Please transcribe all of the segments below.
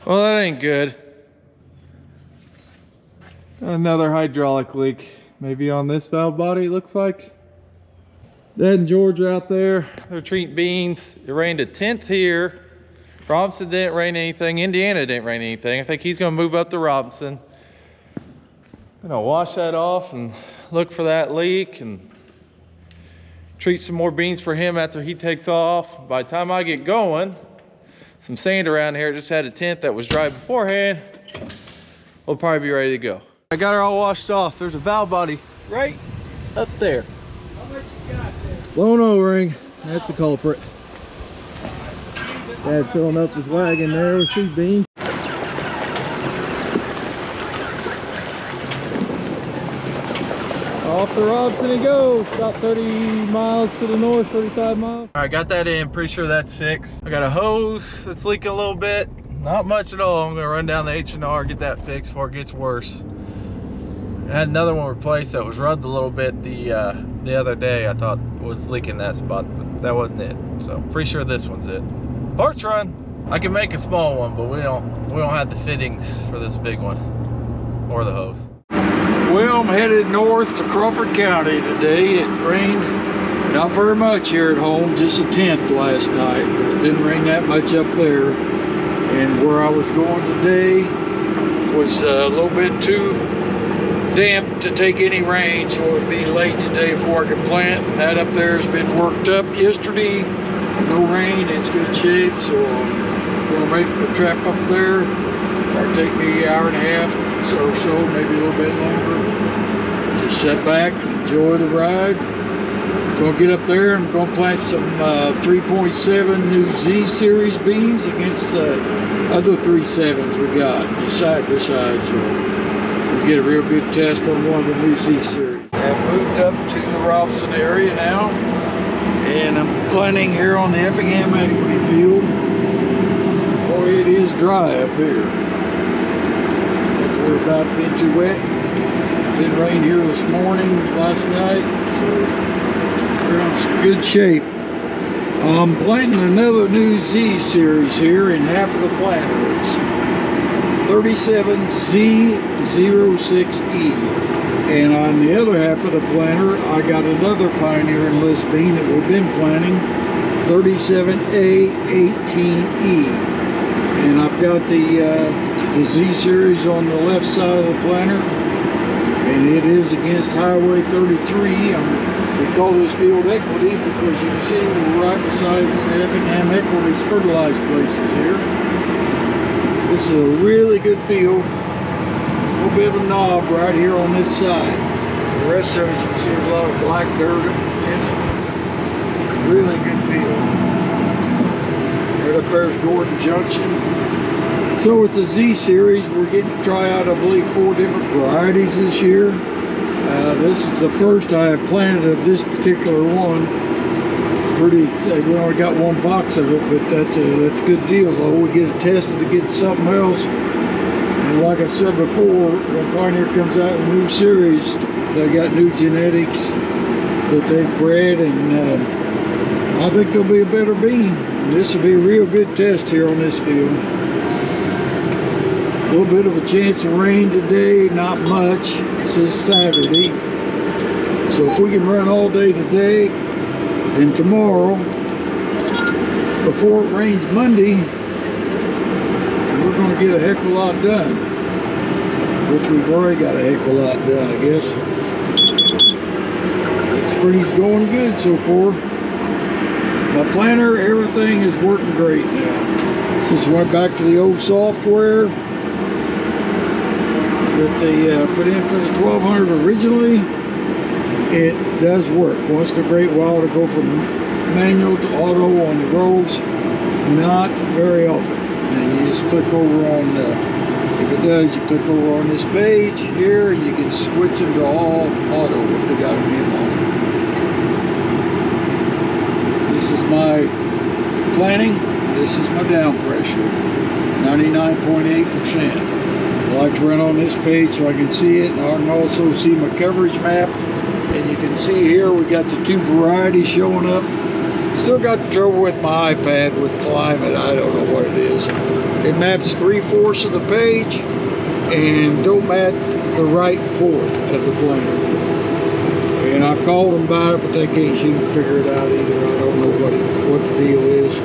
Well, that ain't good. Another hydraulic leak. Maybe on this valve body, it looks like. Dad and George are out there. They're treating beans. It rained a 10th here. Robinson didn't rain anything. Indiana didn't rain anything. I think he's gonna move up to Robinson. Gonna wash that off and look for that leak and treat some more beans for him after he takes off. By the time I get going, some sand around here. Just had a 10th that was dry beforehand. We'll probably be ready to go. I got her all washed off. There's a valve body right up there. How much you got there? Blown O-ring. That's the culprit. Dad filling up his wagon there with seed beans. Off the Robinson he goes. About 30 miles to the north, 35 miles. All right, got that in. Pretty sure that's fixed. I got a hose that's leaking a little bit. Not much at all. I'm gonna run down the H&R, get that fixed before it gets worse. I had another one replaced that was rubbed a little bit the other day. I thought was leaking that spot, but that wasn't it. So pretty sure this one's it. Parts run. I can make a small one, but we don't have the fittings for this big one or the hose. Well, I'm headed north to Crawford County today. It rained not very much here at home, just a 10th last night. It didn't rain that much up there. And where I was going today was a little bit too damp to take any rain, so it'd be late today before I can plant. And that up there has been worked up yesterday. No rain, it's good shape, so I'm going to make the trap up there. It'll take me an hour and a half or so, maybe a little bit longer. Just sit back and enjoy the ride. Gonna get up there and I'm gonna plant some 3.7 new Z series beans against the other 3.7s we got side by side, so we'll get a real good test on one of the new Z series. I've moved up to the Robinson area now, and I'm planting here on the Effingham equity field. Boy, it is dry up here. We're about been too wet. It didn't rain here this morning, last night, so we're in some good shape. I'm planting another new Z series here in half of the planter. It's 37Z06E. And on the other half of the planter, I got another Pioneer Enlist bean that we've been planting, 37A18E. And I've got the Z series on the left side of the planter, and it is against Highway 33. We call this field equity because you can see we're right beside one of the Effingham Equity's fertilized places here. This is a really good field. A little bit of a knob right here on this side. The rest of it, you can see there's a lot of black dirt in it. Really good field. Right up there's Gordon Junction. So with the Z series, we're getting to try out, I believe, 4 different varieties this year. This is the first I have planted of this particular one. Pretty excited. We only got 1 box of it, but that's a good deal though. We get it tested to get something else. And like I said before, when Pioneer comes out with a new series, they got new genetics that they've bred, and I think there'll be a better bean. This will be a real good test here on this field. A little bit of a chance of rain today, not much. This is Saturday. So if we can run all day today and tomorrow, before it rains Monday, we're going to get a heck of a lot done. Which we've already got a heck of a lot done, I guess. The spring's going good so far. My planter, everything is working great now. Since we went back to the old software that they put in for the 1200 originally, it does work. Once in a great while to go from manual to auto on the roads, not very often. And you just click over on, if it does, you click over on this page here, and you can switch them to all auto if they got them in on. This is my planting. This is my down pressure, 99.8%. I like to run on this page so I can see it, and I can also see my coverage map. And you can see here we got the 2 varieties showing up, Still got trouble with my iPad with climate. I don't know what it is. It maps 3/4 of the page and don't map the right 1/4 of the planner. And I've called them about it, but they can't seem to figure it out either. I don't know what the deal is.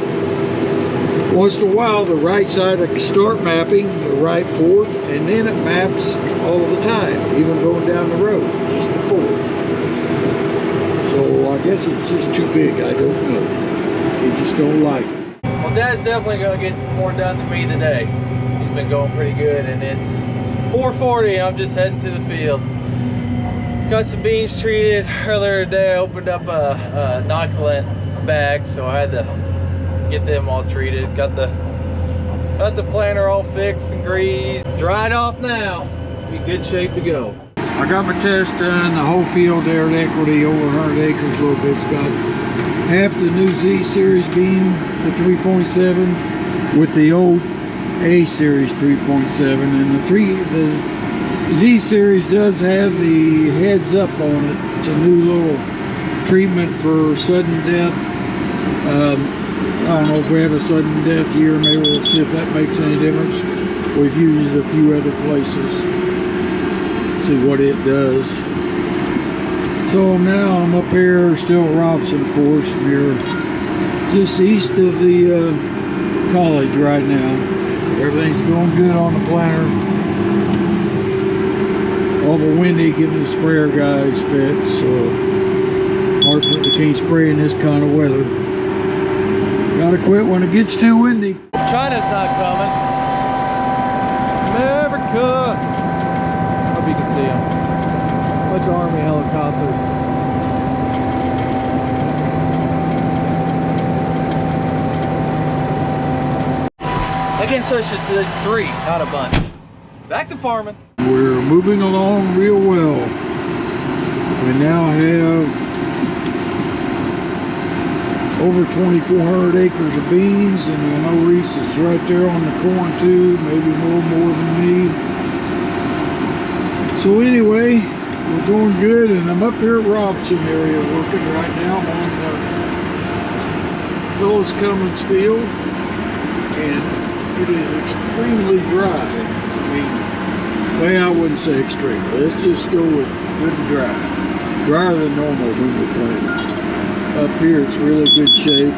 Once in a while, the right side will start mapping the right 1/4, and then it maps all the time, even going down the road, just the 1/4. So I guess it's just too big. I don't know. They just don't like it. Well, Dad's definitely gonna get more done than me today. He's been going pretty good, and it's 4:40 and I'm just heading to the field. Got some beans treated earlier today. I opened up a inoculant bag, so I had to get them all treated. Got the planter all fixed and greased, dried off now. Be in good shape to go. I got my test done. The whole field there at Equity, over 100 acres, a little bit's got half the new Z series bean, the 3.7, with the old A series 3.7, and the Z series does have the heads up on it. It's a new little treatment for sudden death. I don't know if we have a sudden death year. Maybe we'll see if that makes any difference. We've used it a few other places. See what it does. So now I'm up here, still at Robinson, of course. I'm here just east of the college right now. Everything's going good on the planter. Awful windy, giving the sprayer guys fits. So hard for they can't spray in this kind of weather. Gotta quit when it gets too windy. China's not coming. America. Hope you can see them. Bunch of Army helicopters. I guess I should say it's 3, not a bunch. Back to farming. We're moving along real well. We now have over 2,400 acres of beans, and I know Reese is right there on the corn too, maybe a little more than me. So anyway, we're going good, and I'm up here at Robinson area working right now on Phyllis Cummins field, and it is extremely dry. I mean, well, I wouldn't say extremely. Let's just go with good and dry. Drier than normal when you're planting. Up here, it's really good shape.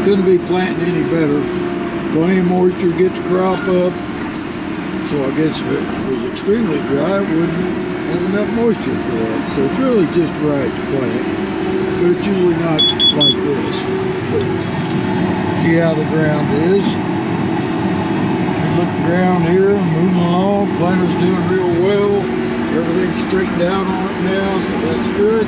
Couldn't be planting any better. Plenty of moisture to get the crop up. So I guess if it was extremely dry, it wouldn't have enough moisture for that. So it's really just right to plant. But it's usually not like this. But see how the ground is. Good looking ground here, moving along. Planter's doing real well. Everything's straightened out on it now, so that's good.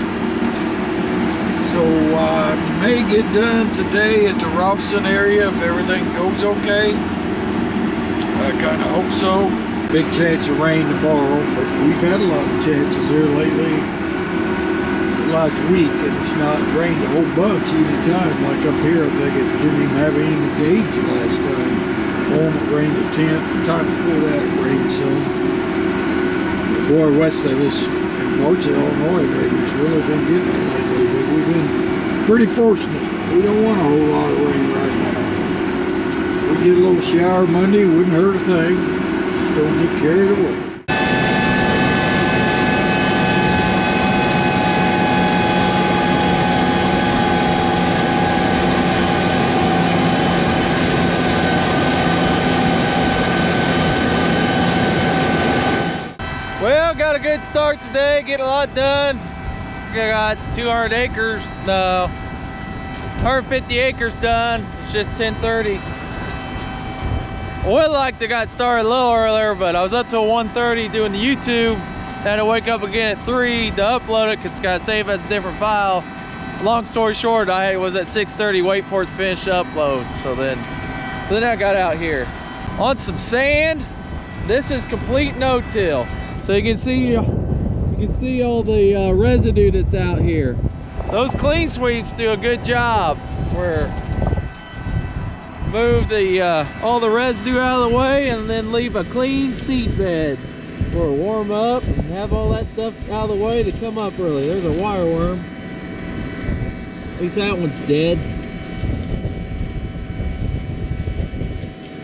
So I may get done today at the Robinson area if everything goes okay. I kind of hope so. Big chance of rain tomorrow, but we've had a lot of chances here lately. Last week, and it's not rained a whole bunch either time. Like up here, I think it didn't even have any in the gauge last time. Home it rained the 10th. The time before that it rained some. Boy, west of us in parts of Illinois, maybe it's really been getting it lately, but we've been pretty fortunate. We don't want a whole lot of rain right now. We get a little shower Monday, wouldn't hurt a thing. Just don't get carried away. Well, got a good start today, get a lot done. I got 200 acres, no, 150 acres done. It's just 10:30. I would like to got started a little earlier, but I was up till 1:30 doing the YouTube. Had to wake up again at 3 to upload it because it's got to save as a different file. Long story short, I was at 6:30 waiting for it to finish upload. So then I got out here on some sand. This is complete no-till. So you can see all the residue that's out here. Those clean sweeps do a good job. We're move the all the residue out of the way and then leave a clean seed bed for it warm up and have all that stuff out of the way to come up early. There's a wire worm. At least that one's dead.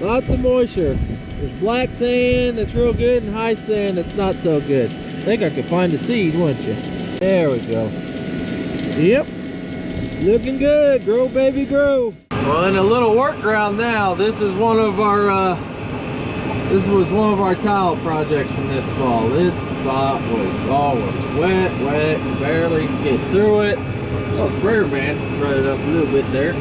Lots of moisture. There's black sand that's real good and high sand that's not so good. I think I could find a seed, wouldn't you? There we go. Yep. Looking good. Grow, baby, grow. Well, in a little workaround now, this is one of our this was one of our tile projects from this fall. This spot was always wet, you barely get through it. Well, sprayer man brought it up a little bit there.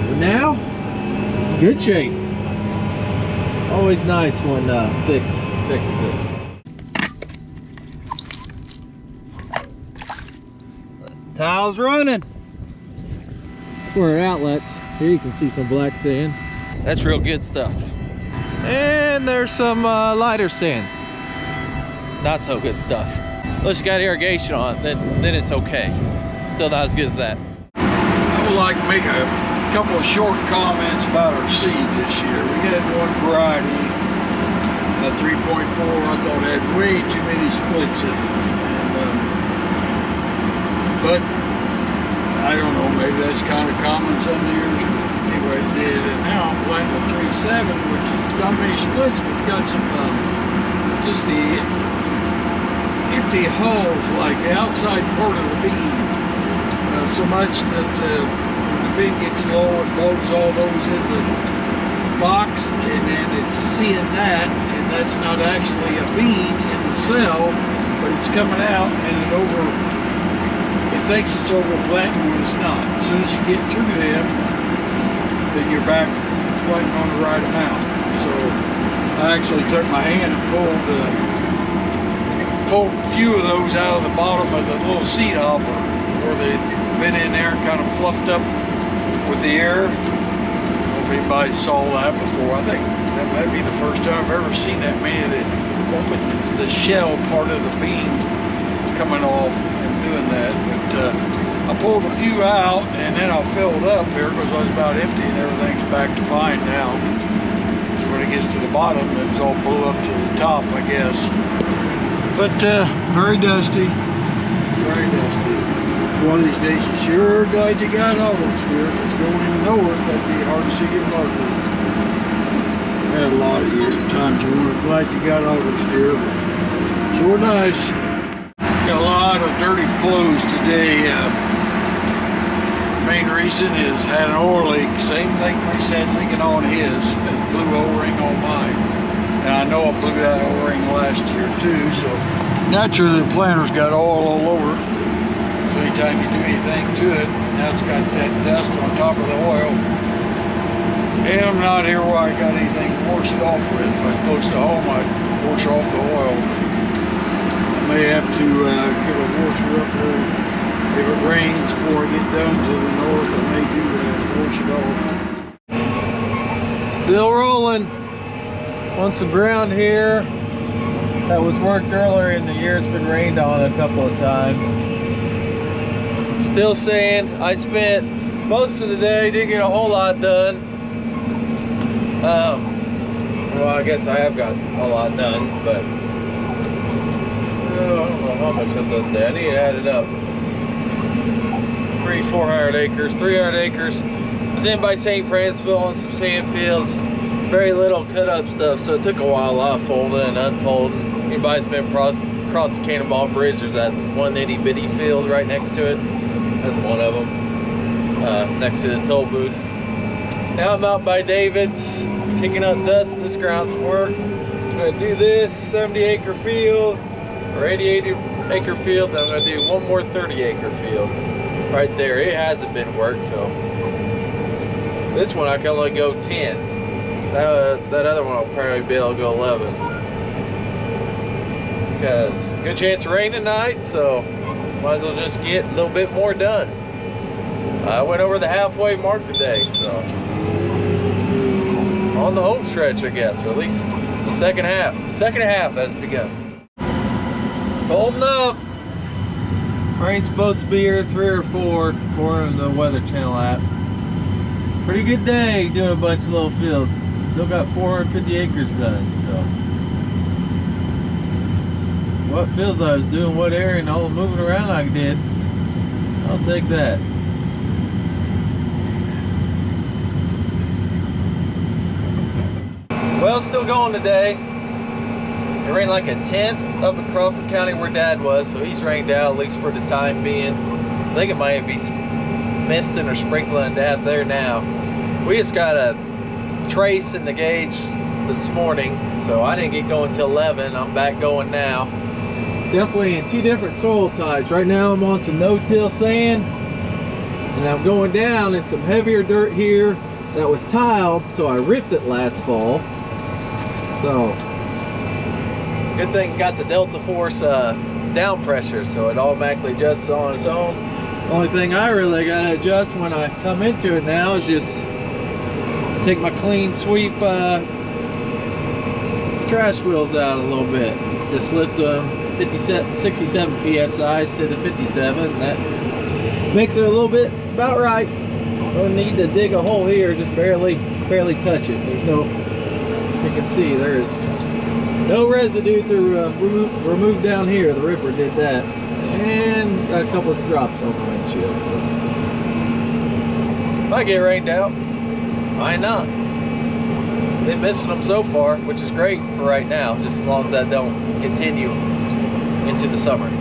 But now, good shape. Always nice when fixes it. Tile's running. That's where our outlets. Here you can see some black sand. That's real good stuff. And there's some lighter sand. Not so good stuff. Unless you got irrigation on it, then it's okay. Still not as good as that. I would like to make a couple of short comments about our seed this year. We had one variety, a 3.4, I thought had way too many splits in it. But I don't know, maybe that's kind of common some years. Anyway, it did. And now I'm planting a 3.7, which is not many splits, but it's got some just the empty hulls, like the outside part of the bean. So much that when the bean gets low, it blows all those in the box, and then it's seeing that, and that's not actually a bean in the cell, but it's coming out and it thinks it's overplanting when it's not. As soon as you get through them, then you're back planting on the right amount. So I actually took my hand and pulled a few of those out of the bottom of the little seed hopper where they'd been in there and kind of fluffed up with the air. I don't know if anybody saw that before. I think that might be the first time I've ever seen that many of the shell part of the bean coming off and doing that. But I pulled a few out and then I filled up here because I was about empty and everything's back to fine now. So when it gets to the bottom, it's all blew up to the top, I guess. But very dusty, very dusty. So one of these days, you're sure glad you got all those here, because going north, that'd be hard to see your marker. I had a lot of times you were glad you got all those here, but sure nice. Got a lot of dirty clothes today. Main reason is had an oil leak. Same thing Reese had leaking on his. Blew O-ring on mine. Now I know I blew that O-ring last year too, so naturally the planter's got oil all over. So anytime you do anything to it, now it's got that dust on top of the oil. And I'm not here where I got anything to wash it off with. If I was close to home, I'd wash off the oil. I may have to get a washer up there. If it rains before I get down to the north, I may do that, wash it off. Still rolling. On some ground here that was worked earlier in the year. It's been rained on a couple of times. Still sand. I spent most of the day, didn't get a whole lot done. Well, I guess I have got a lot done, but I don't know how much I've done today. I need to add it up. 400 acres, 300 acres. I was in by St. Francisville on some sand fields. Very little cut up stuff, so it took a while. A lot of folding and unfolding. Anybody's been across the Cannonball Bridge, there's that one itty bitty field right next to it. That's one of them, next to the toll booth. Now I'm out by David's, kicking up dust. This ground's worked. I'm gonna do this 70-acre field, or 88-acre field. Then I'm gonna do one more 30-acre field right there. It hasn't been worked, so this one I can only go 10. That other one will probably be able to go 11. Because good chance of rain tonight, so might as well just get a little bit more done. I went over the halfway mark today, so on the home stretch, I guess, or at least the second half. The second half has begun. Holding up. Rain's supposed to be here 3 or 4, according to the Weather Channel app. Pretty good day doing a bunch of little fields. Still got 450 acres done, so What feels like I was doing what area and all the moving around I did. I'll take that. Well, still going today. It rained like a tenth up in Crawford County where Dad was, so he's rained out, at least for the time being. I think it might be misting or sprinkling Dad there now. We just got a trace in the gauge this morning, so I didn't get going till 11. I'm back going now. Definitely in two different soil types. Right now I'm on some no-till sand, and I'm going down in some heavier dirt here that was tiled, so I ripped it last fall. So good thing got the Delta Force down pressure, so it automatically adjusts on its own. Only thing I really gotta adjust when I come into it now is just take my clean sweep trash wheels out a little bit. Just lift them 67 psi instead of 57. That makes it a little bit about right. Don't need to dig a hole here, just barely touch it. There's no, as you can see, there's no residue to remove down here. The ripper did that, and got a couple of drops on the windshield. So if I get rained out, why not? Been missing them so far, which is great for right now, just as long as that don't continue into the summer.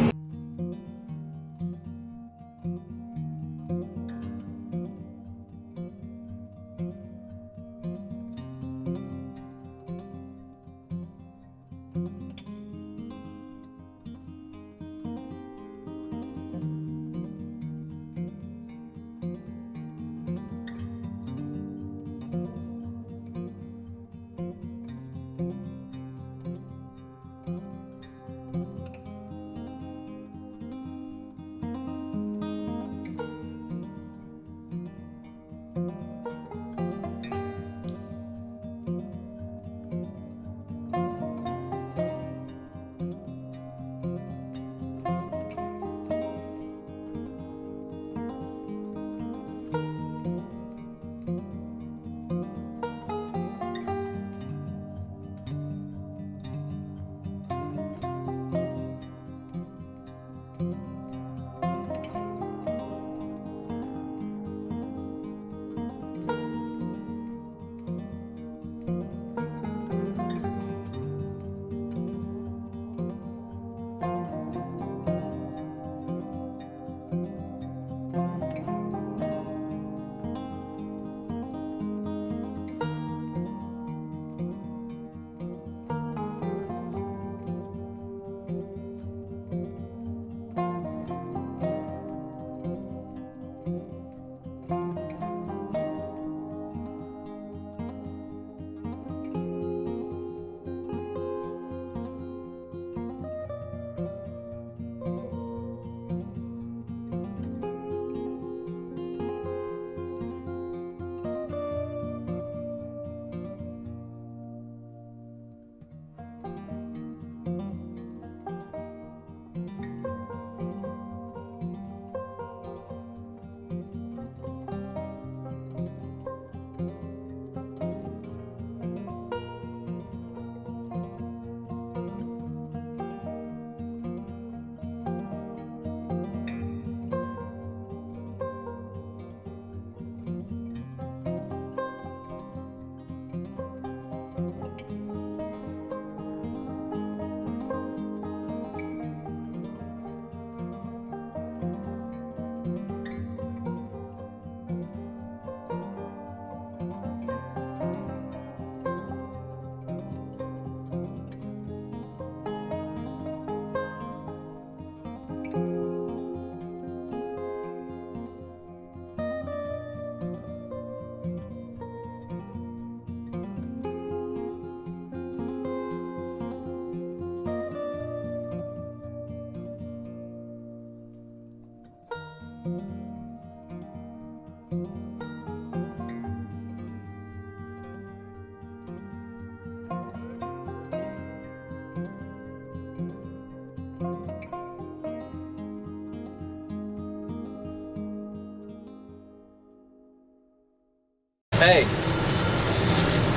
Hey,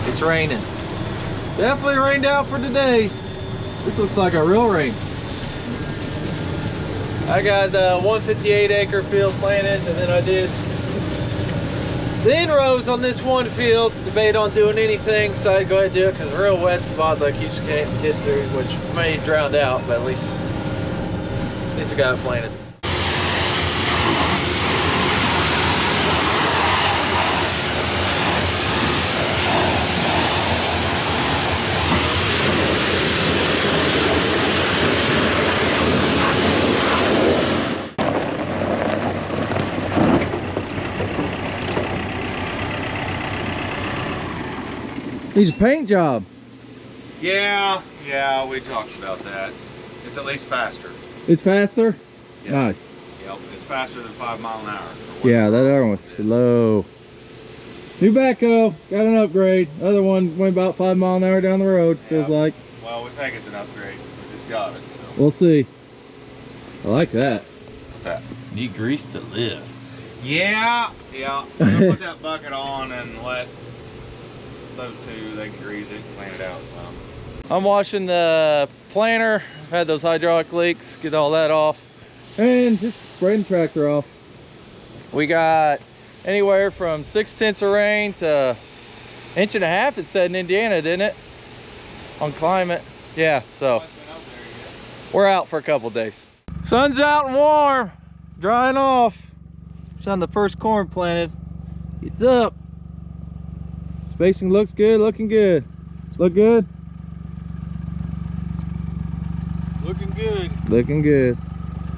it's raining. Definitely rained out for today. This looks like a real rain. I got 158 acre field planted, and then I did the inrows on this one field. Debate on doing anything, so I'd go ahead and do it because real wet spot like you just can't get through, which may drown out, but at least I got it planted. Needs a paint job. Yeah, we talked about that. It's at least faster. It's faster? Yeah. Nice. Yep, it's faster than 5 miles an hour. Yeah, that other one's slow. New backhoe, got an upgrade. Other one went about 5 miles an hour down the road, feels like. Well, we think it's an upgrade. We just got it. So. We'll see. I like that. What's that? Need grease to live. Yeah. I'm gonna put that bucket on and let those two, they can grease it and clean it out some. I'm washing the planter. I've had those hydraulic leaks, get all that off. And just spreading tractor off. We got anywhere from 6/10 of rain to 1.5 inches, it said in Indiana, didn't it? On climate. Yeah, so we're out for a couple days. Sun's out and warm, drying off. It's on the first corn planted. It's up. Spacing looks good, looking good. Look good? Looking good. Looking good.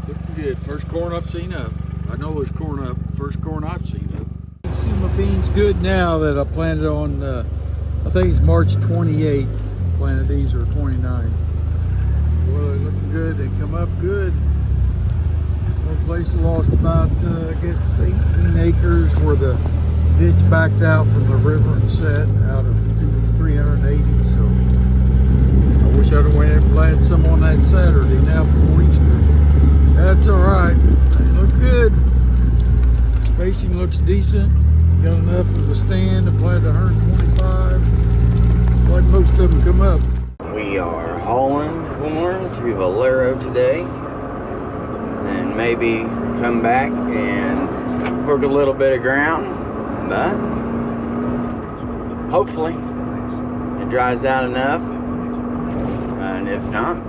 Looking good. First corn I've seen up. I know there's corn up. First corn I've seen up. I see my beans good now that I planted on, I think it's March 28th. Planted these or 29th. Well, they're looking good. They come up good. One place I lost about, I guess, 18 acres where the ditch backed out from the river and set out of 380. So I wish I'd have went and planted some on that Saturday now before Easter. That's all right. They look good. Spacing looks decent. Got enough of a stand to plant 125. Like most of them come up. We are hauling corn to Valero today, and maybe come back and work a little bit of ground, but hopefully it dries out enough, and if not,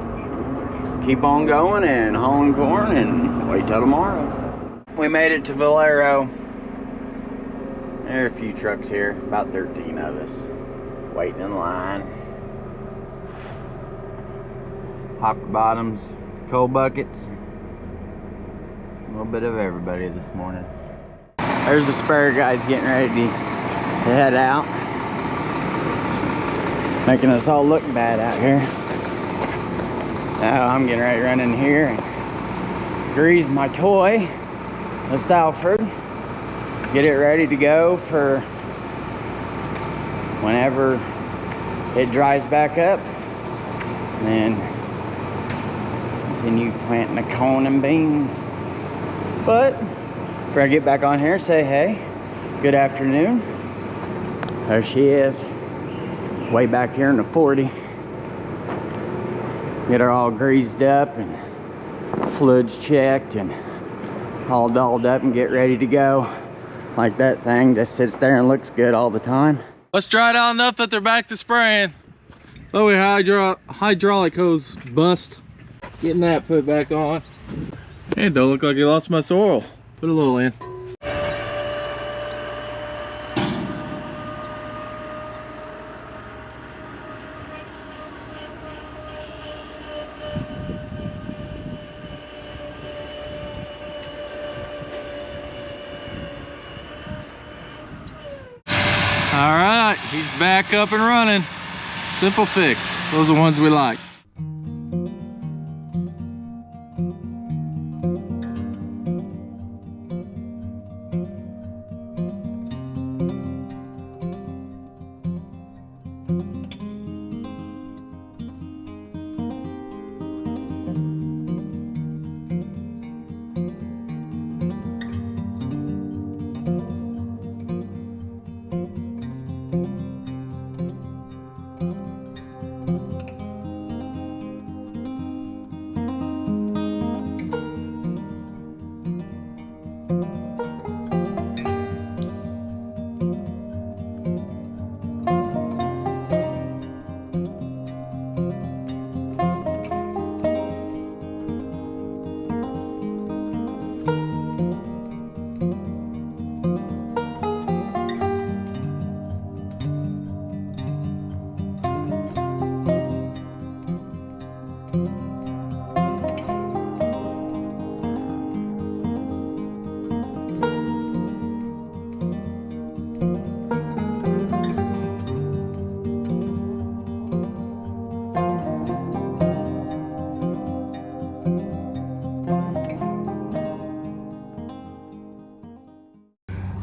keep on going and hauling corn and wait till tomorrow. We made it to Valero. There are a few trucks here, about 13 of us, waiting in line. Hopper bottoms, coal buckets, a little bit of everybody this morning. There's the spare guys getting ready to head out, making us all look bad out here. Now I'm getting ready to run in here and grease my toy, the Salford, get it ready to go for whenever it dries back up, and continue planting the corn and beans. But before I get back on here, say hey, good afternoon. There she is, way back here in the 40. Get her all greased up and fluids checked and all dolled up and get ready to go. Like that thing just sits there and looks good all the time. Let's dry it out enough that they're back to spraying. Oh, we hydraulic hose bust. Getting that put back on. Hey, don't look like you lost much oil. Put a little in. All right, he's back up and running. Simple fix. Those are the ones we like.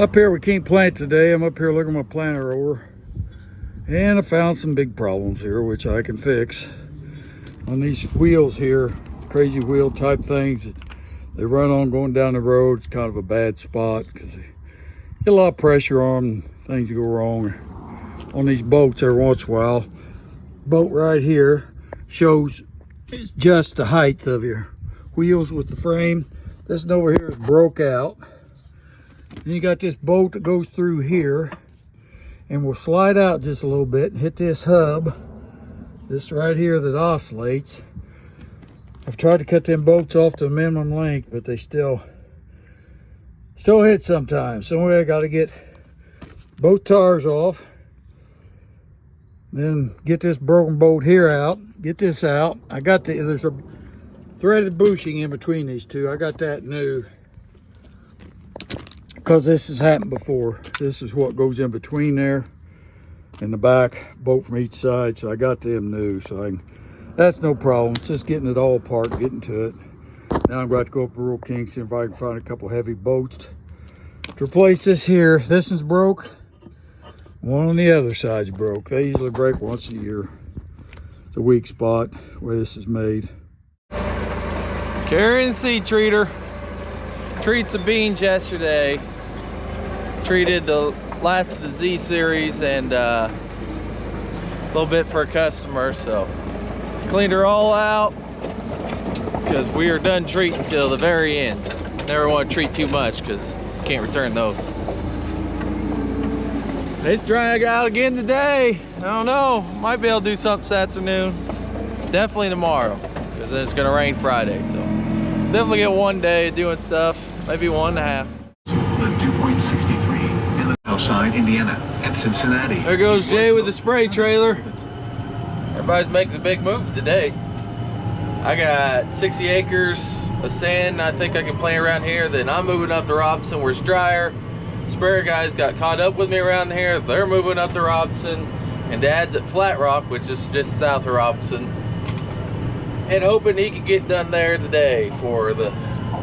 Up here we can't plant today. I'm up here looking at my planter over. And I found some big problems here, which I can fix. On these wheels here, crazy wheel type things that they run on going down the road. It's kind of a bad spot because they get a lot of pressure on them. Things go wrong on these boats every once in a while. Boat right here shows just the height of your wheels with the frame. This one over here is broke out. Then you got this bolt that goes through here and will slide out just a little bit and hit this hub. This right here that oscillates. I've tried to cut them bolts off to a minimum length, but they still hit sometimes. So I got to get both tires off. Then get this broken bolt here out. Get this out. There's a threaded bushing in between these two. I got that new because this has happened before. This is what goes in between there and the back bolt from each side. So I got them new. So that's no problem. It's just getting it all apart, getting to it. Now I'm going to go up to Rural Kingston if I can find a couple heavy bolts to replace this here. This one's broke. One on the other side's broke. They usually break once a year. It's a weak spot where this is made. Carrying seed treater. Treated some beans yesterday. Treated the last of the Z series and a little bit for a customer. So cleaned her all out because we are done treating till the very end. Never want to treat too much because you can't return those. It's drying out again today. I don't know. Might be able to do something this afternoon. Definitely tomorrow because then it's going to rain Friday. So definitely get one day doing stuff. Maybe 1.5. 2.63 in the outside Indiana and Cincinnati. There goes Jay with the spray trailer. Everybody's making a big move today. I got 60 acres of sand I think I can plant around here. Then I'm moving up to Robinson where it's drier. Sprayer guys got caught up with me around here. They're moving up to Robinson. And Dad's at Flat Rock, which is just south of Robinson. And hoping he can get done there today for the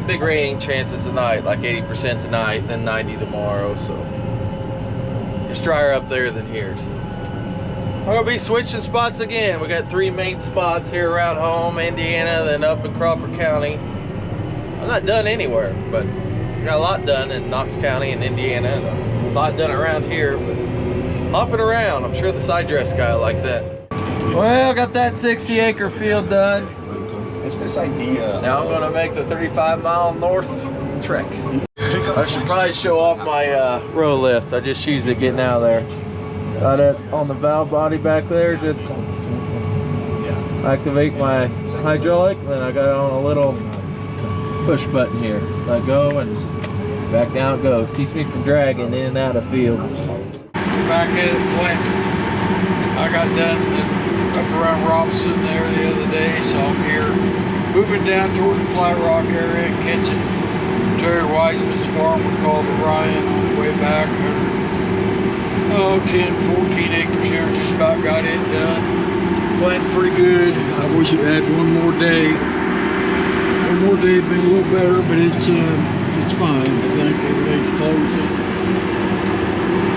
big rain chances tonight, like 80% tonight, then 90 tomorrow. So it's drier up there than here. So we're gonna be switching spots again. We got 3 main spots here around home, Indiana, then up in Crawford County. I'm not done anywhere, but we got a lot done in Knox County and Indiana, and a lot done around here, but hopping around. I'm sure the side dress guy will like that. Well, got that 60-acre field done. It's this idea. Now I'm gonna make the 35-mile north trek. I should probably show off my row lift. I just used it getting out of there. Got it on the valve body back there. Just activate my hydraulic. Then I got it on a little push button here. Let go and back down it goes. Keeps me from dragging in and out of fields. Back at it planting. I got done up around Robinson there the other day, so I'm here moving down toward the Flat Rock area, catching Terry Weissman's farm we call the Ryan way back. 10, 14 acres here, just about got it done. Planting pretty good. I wish it had one more day. One more day would been a little better, but it's fine. I think everything's closing.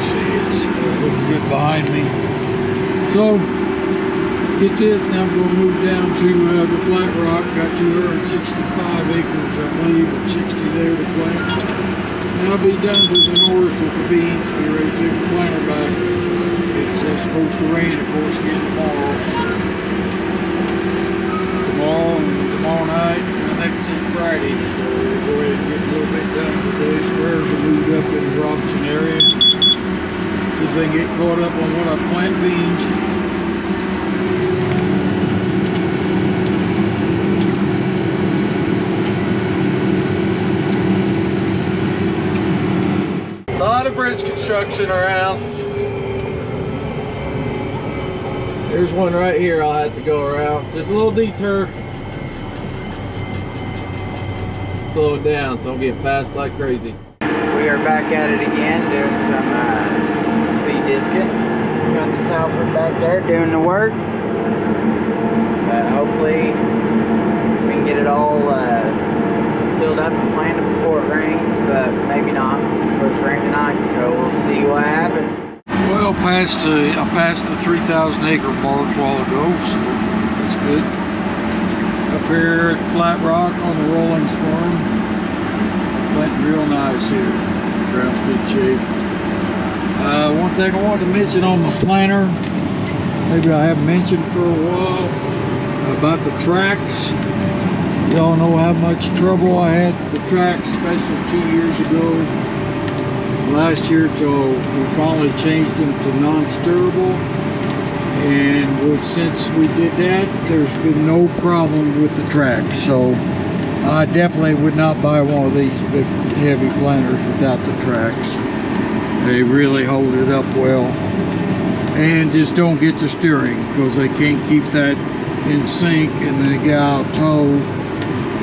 See, it's looking good behind me. So, get this, now I'm going to move down to the Flat Rock. Got 265 acres, I believe, and 60 there to plant. And I'll be down to the north with the beans, be ready to take the planter back. It's supposed to rain, of course, again tomorrow. Tomorrow night, and next Friday. So we'll go ahead and get a little bit done today. Sprayers are moved up in the Robinson area. See if they can get caught up on what I plant beans. A lot of bridge construction around. There's one right here I'll have to go around. Just a little detour. Slow it down so I don't get fast like crazy. We are back at it again, doing some speed discing. We got the Salford back there doing the work. Hopefully we can get it all tilled up and planted before it rains. but maybe not. It's supposed to rain tonight, so we'll see what happens. Well, I passed the 3,000 acre mark a while ago, so that's good. Up here at Flat Rock on the Rawlings farm, planting real nice here. Ground's good shape. One thing I wanted to mention on the planter, maybe I haven't mentioned for a while, about the tracks. Y'all know how much trouble I had with the tracks, especially 2 years ago. Last year till we finally changed them to non-stirrable, and since we did that, there's been no problem with the tracks. So I definitely would not buy one of these big heavy planters without the tracks. They really hold it up well, and just don't get the steering because they can't keep that in sync, and they get out of tow.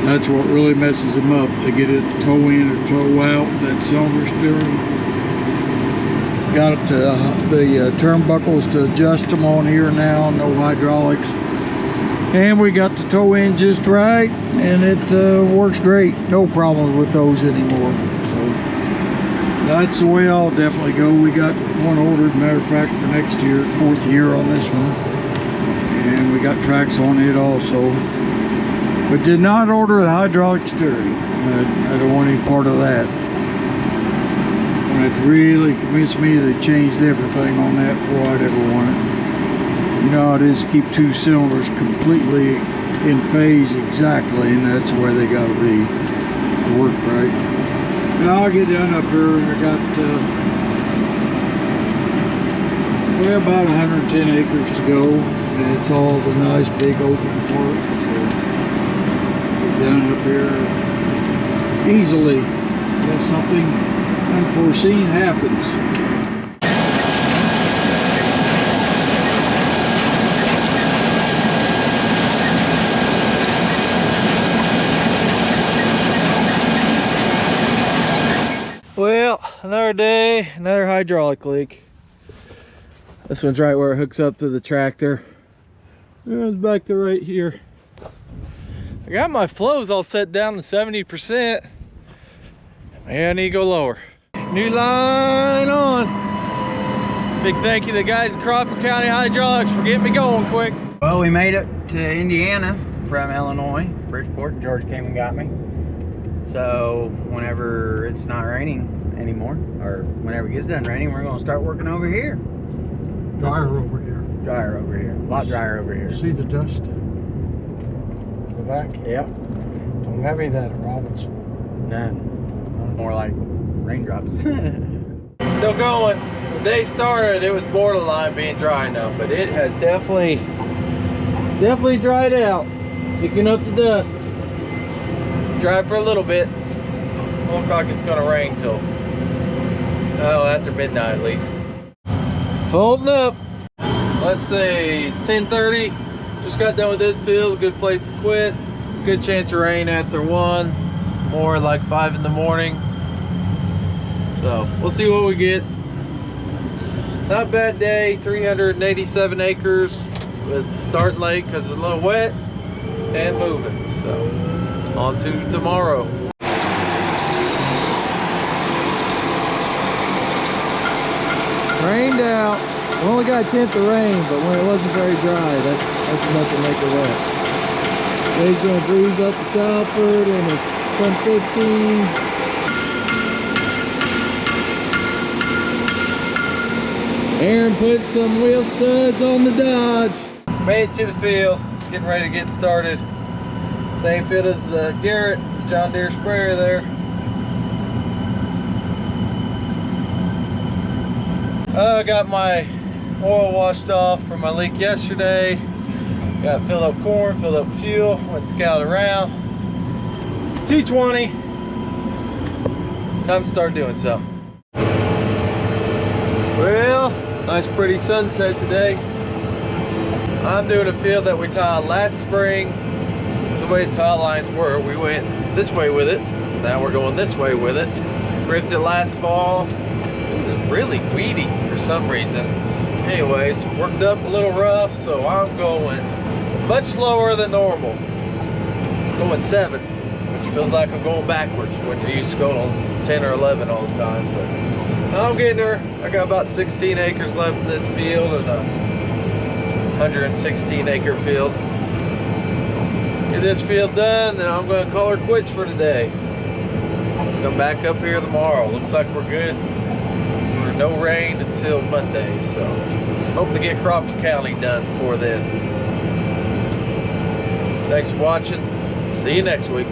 That's what really messes them up. They get it toe in or toe out, that cylinder steering. Got the turnbuckles to adjust them on here now, no hydraulics. And we got the toe in just right, and it works great. No problem with those anymore. So that's the way I'll definitely go. We got one ordered, matter of fact, for next year, 4th year on this one. And we got tracks on it also. But did not order the hydraulic steering. I don't want any part of that. That really convinced me they changed everything on that before I'd ever want it. You know how it is, keep 2 cylinders completely in phase exactly, and that's the way they got to be to work right. Now I'll get done up here. I got about 110 acres to go. And it's all the nice big open part, so get done up here easily unless something unforeseen happens. Well, another day, another hydraulic leak. This one's right where it hooks up to the tractor. It's back to right here. I got my flows all set down to 70%. Man, I need to go lower. New line on. Big thank you to the guys at Crawford County Hydraulics for getting me going quick. Well, we made it to Indiana from Illinois, Bridgeport. George came and got me. So whenever it's not raining anymore, or whenever it gets done raining, we're gonna start working over here. Drier over here. Drier over here. A lot drier over here. See the dust? The back? Yep. Don't have any of that at Robinson. None. More like raindrops. Still going. The day started, it was borderline being dry now, but it has definitely dried out. Picking up the dust. Dry for a little bit. Won't look like it's gonna rain till after midnight at least. Folding up. Let's see, it's 10:30. Just got done with this field. A good place to quit. Good chance of rain after 1. More like 5 in the morning. So we'll see what we get. Not a bad day. 387 acres with starting late because it's a little wet and moving. So on to tomorrow. Rained out. We only got a tenth of rain, but when it wasn't very dry, that's enough to make it wet. Today's gonna breeze up to Salford and it's sun 15. Aaron put some wheel studs on the Dodge. Made it to the field, getting ready to get started. Same field as the Garrett John Deere sprayer there. I got my oil washed off from my leak yesterday. Got filled up corn, filled up fuel, went scouted around. 220. Time to start doing something. Well, nice pretty sunset today. I'm doing a field that we tiled last spring. The way the tile lines were, we went this way with it. Now we're going this way with it. Ripped it last fall. It was really weedy for some reason. Anyways, worked up a little rough, so I'm going much slower than normal. Going 7. which feels like I'm going backwards when you used to go on 10 or 11 all the time. But I'm getting there. I got about 16 acres left in this field and a 116 acre field. Get this field done, then I'm going to call her quits for today. Come back up here tomorrow. Looks like we're good. No rain until Monday, so hope to get Crawford County done before then. Thanks for watching. See you next week.